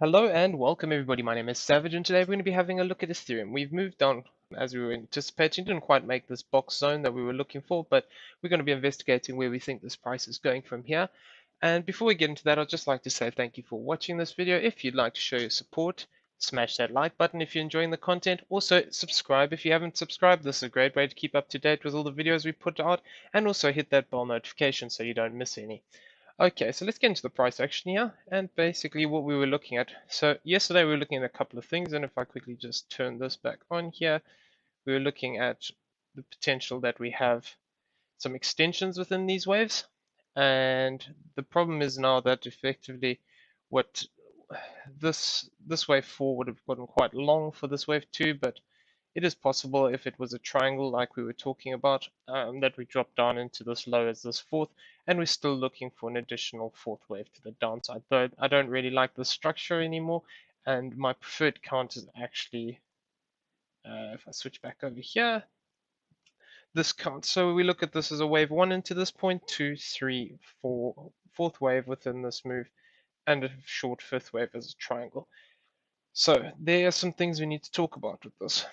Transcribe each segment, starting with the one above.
Hello and welcome everybody, my name is Savage and today we're going to be having a look at Ethereum. We've moved on as we were anticipating, didn't quite make this box zone that we were looking for, but we're going to be investigating where we think this price is going from here. And before we get into that, I'd just like to say thank you for watching this video. If you'd like to show your support, smash that like button if you're enjoying the content. Also subscribe if you haven't subscribed. This is a great way to keep up to date with all the videos we put out, and also hit that bell notification so you don't miss any. Okay, so let's get into the price action here and basically what we were looking at. So yesterday we were looking at a couple of things, and if I quickly just turn this back on here, we were looking at the potential that we have some extensions within these waves. And the problem is now that effectively what this wave 4 would have gotten quite long for this wave 2, but it is possible if it was a triangle like we were talking about, that we drop down into this low as this fourth, and we're still looking for an additional fourth wave to the downside. Though I don't really like the structure anymore, and my preferred count is actually, if I switch back over here, this count. So we look at this as a wave 1 into this point, 2, 3, 4, fourth wave within this move, and a short fifth wave as a triangle. So there are some things we need to talk about with this.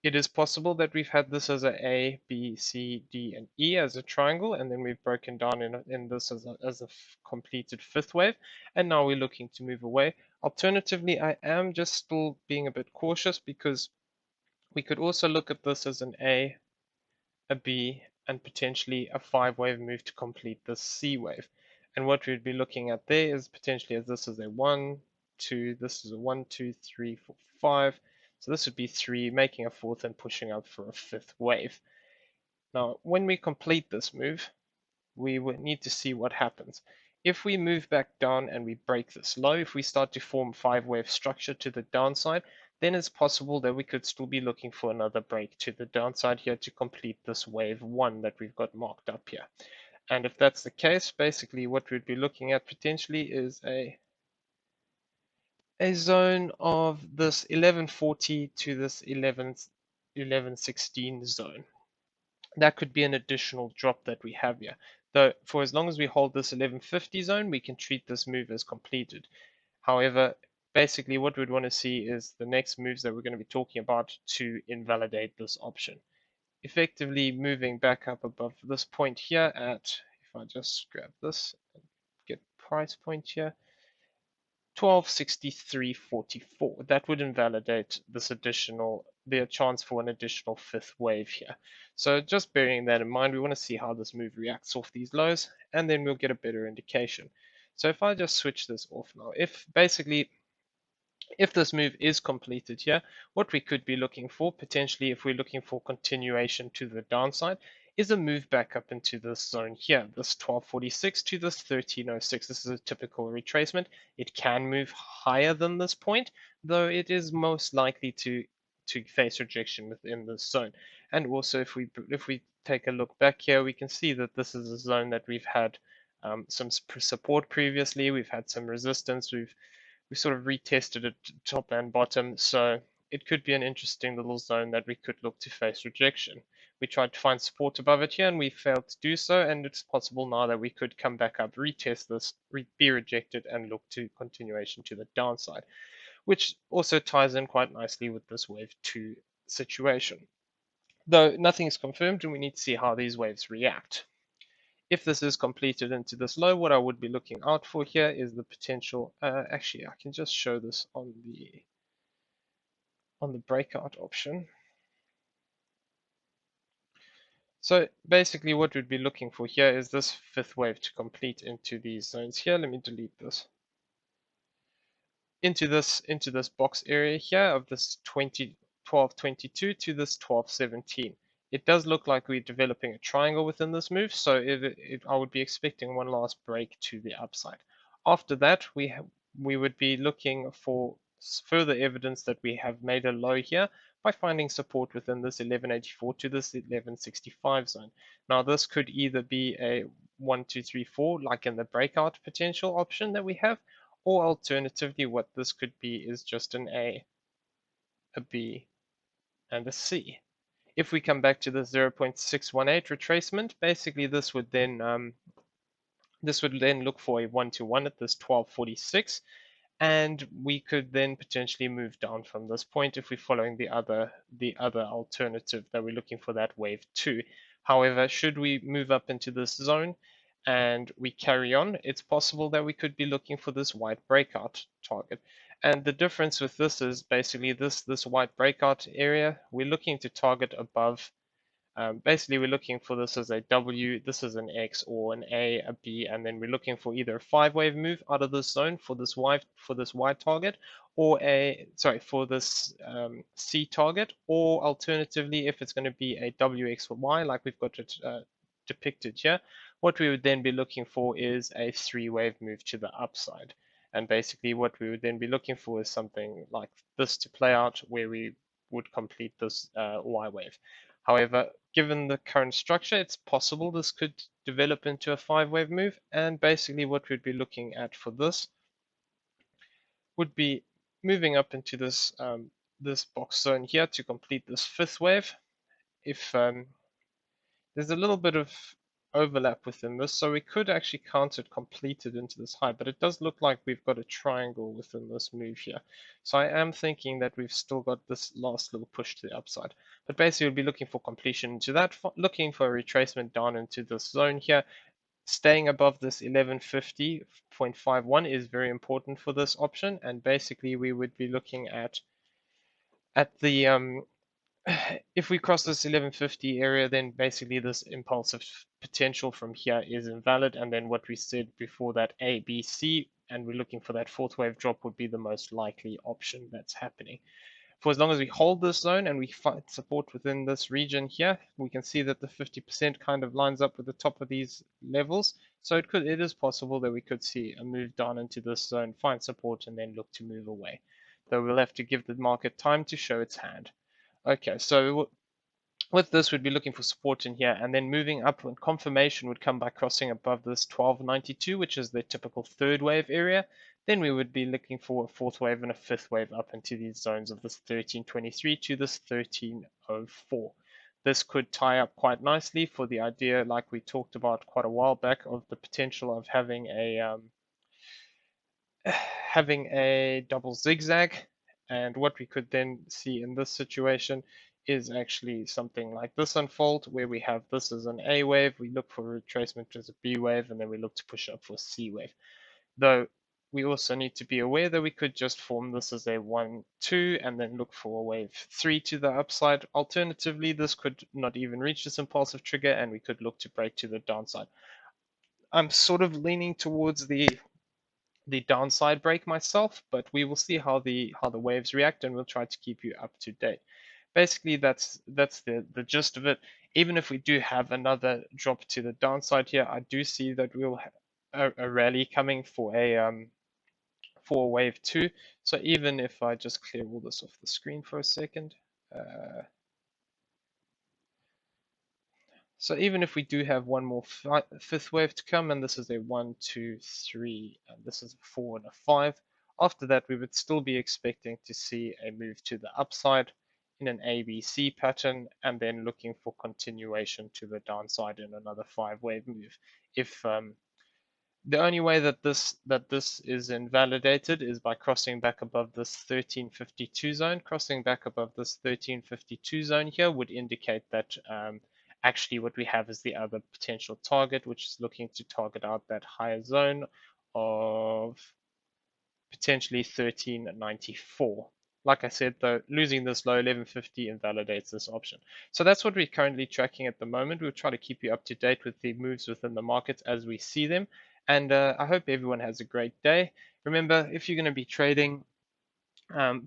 It is possible that we've had this as a B, C, D, and E as a triangle, and then we've broken down in this as a completed fifth wave, and now we're looking to move away. Alternatively, I am just still being a bit cautious because we could also look at this as an A, a B, and potentially a 5-wave move to complete this C wave. And what we'd be looking at there is potentially as this is a 1, 2, this is a 1, 2, 3, 4, 5. So this would be 3, making a fourth and pushing up for a fifth wave. Now, when we complete this move, we would need to see what happens. If we move back down and we break this low, if we start to form 5-wave structure to the downside, then it's possible that we could still be looking for another break to the downside here to complete this wave 1 that we've got marked up here. And if that's the case, basically what we'd be looking at potentially is a zone of this 1140 to this 1116 zone. That could be an additional drop that we have here. Though for as long as we hold this 1150 zone, we can treat this move as completed. However, basically what we'd want to see is the next moves that we're going to be talking about to invalidate this option. Effectively moving back up above this point here at, if I just grab this and get price point here, 1263.44. That would invalidate this additional, the chance for an additional fifth wave here. So just bearing that in mind, we want to see how this move reacts off these lows, and then we'll get a better indication. So if I just switch this off now, if this move is completed here, what we could be looking for, potentially if we're looking for continuation to the downside, is a move back up into this zone here, this 1246 to this 1306. This is a typical retracement. It can move higher than this point, though it is most likely to face rejection within this zone. And also if we take a look back here, we can see that this is a zone that we've had some support previously, we've had some resistance, we sort of retested it top and bottom, so it could be an interesting little zone that we could look to face rejection. We tried to find support above it here and we failed to do so, and it's possible now that we could come back up, retest this, be rejected, and look to continuation to the downside, which also ties in quite nicely with this wave 2 situation. Though nothing is confirmed and we need to see how these waves react. If this is completed into this low, what I would be looking out for here is the potential, actually I can just show this on the breakout option. So basically what we'd be looking for here is this fifth wave to complete into these zones here. Let me delete this. Into this box area here of this 1222 to this 1217. It does look like we're developing a triangle within this move, so I would be expecting one last break to the upside. After that, we would be looking for further evidence that we have made a low here by finding support within this 1184 to this 1165 zone. Now this could either be a 1, 2, 3, 4, like in the breakout potential option that we have, or alternatively what this could be is just an A, B, and a C. If we come back to the 0.618 retracement, basically this would then look for a 1-to-1 at this 1246, and we could then potentially move down from this point if we're following the other alternative that we're looking for, that wave 2. However, should we move up into this zone and we carry on, it's possible that we could be looking for this white breakout target. And the difference with this is basically this white breakout area, we're looking to target above. Basically, we're looking for this as a W, this is an X, or an A, a B, and then we're looking for either a 5-wave move out of this zone for this Y target, or for this C target, or alternatively, if it's going to be a W, X, or Y, like we've got it depicted here, what we would then be looking for is a 3-wave move to the upside. And basically, what we would then be looking for is something like this to play out, where we would complete this Y wave. However, given the current structure, it's possible this could develop into a 5-wave move. And basically what we'd be looking at for this would be moving up into this box zone here to complete this 5th wave. If there's a little bit of overlap within this, so we could actually count it completed into this high, but it does look like we've got a triangle within this move here. So I am thinking that we've still got this last little push to the upside. But basically we'll be looking for completion into that, looking for a retracement down into this zone here. Staying above this 1150.51 is very important for this option, and basically we would be looking at the if we cross this 1150 area, then basically this impulsive potential from here is invalid. And then what we said before, that A, B, C, and we're looking for that 4th wave drop, would be the most likely option that's happening. For as long as we hold this zone and we find support within this region here, we can see that the 50% kind of lines up with the top of these levels. So it is possible that we could see a move down into this zone, find support, and then look to move away. Though we'll have to give the market time to show its hand. Okay, so with this, we'd be looking for support in here, and then moving up, and confirmation would come by crossing above this 1292, which is the typical 3rd wave area. Then we would be looking for a 4th wave and a 5th wave up into these zones of this 1323 to this 1304. This could tie up quite nicely for the idea, like we talked about quite a while back, of the potential of having a double zigzag. And what we could then see in this situation is actually something like this unfold, where we have this as an A wave, we look for retracement as a B wave, and then we look to push up for C wave. Though we also need to be aware that we could just form this as a 1, 2, and then look for a wave 3 to the upside. Alternatively, this could not even reach this impulsive trigger, and we could look to break to the downside. I'm sort of leaning towards the downside break myself, but we will see how the waves react, and we'll try to keep you up to date. Basically, that's the gist of it. Even if we do have another drop to the downside here, I do see that we'll have a rally coming for a wave 2. So even if I just clear all this off the screen for a second. So even if we do have one more 5th wave to come, and this is a 1, 2, 3, and this is a 4 and a 5, after that we would still be expecting to see a move to the upside in an ABC pattern, and then looking for continuation to the downside in another 5-wave move. If the only way that this is invalidated is by crossing back above this 1352 zone. Crossing back above this 1352 zone here would indicate that actually what we have is the other potential target, which is looking to target out that higher zone of potentially 1394. Like I said, though, losing this low 1150 invalidates this option. So that's what we're currently tracking at the moment. We'll try to keep you up to date with the moves within the markets as we see them. And I hope everyone has a great day. Remember, if you're going to be trading,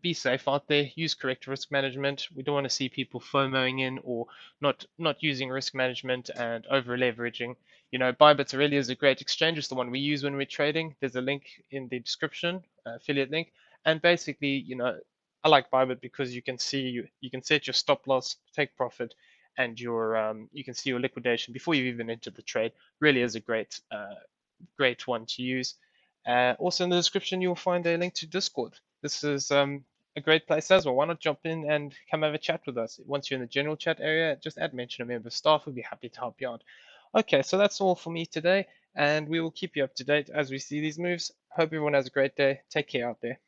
be safe out there. Use correct risk management. We don't want to see people FOMOing in or not using risk management and over leveraging. BYBIT really is a great exchange. It's the one we use when we're trading. There's a link in the description, affiliate link. And basically, I like BYBIT because you can set your stop loss, take profit, and you can see your liquidation before you even enter the trade. Really is a great one to use. Also in the description, you'll find a link to Discord. This is a great place as well. Why not jump in and come have a chat with us? Once you're in the general chat area, just mention a member of staff. We'll be happy to help you out. Okay, so that's all for me today, and we will keep you up to date as we see these moves. Hope everyone has a great day. Take care out there.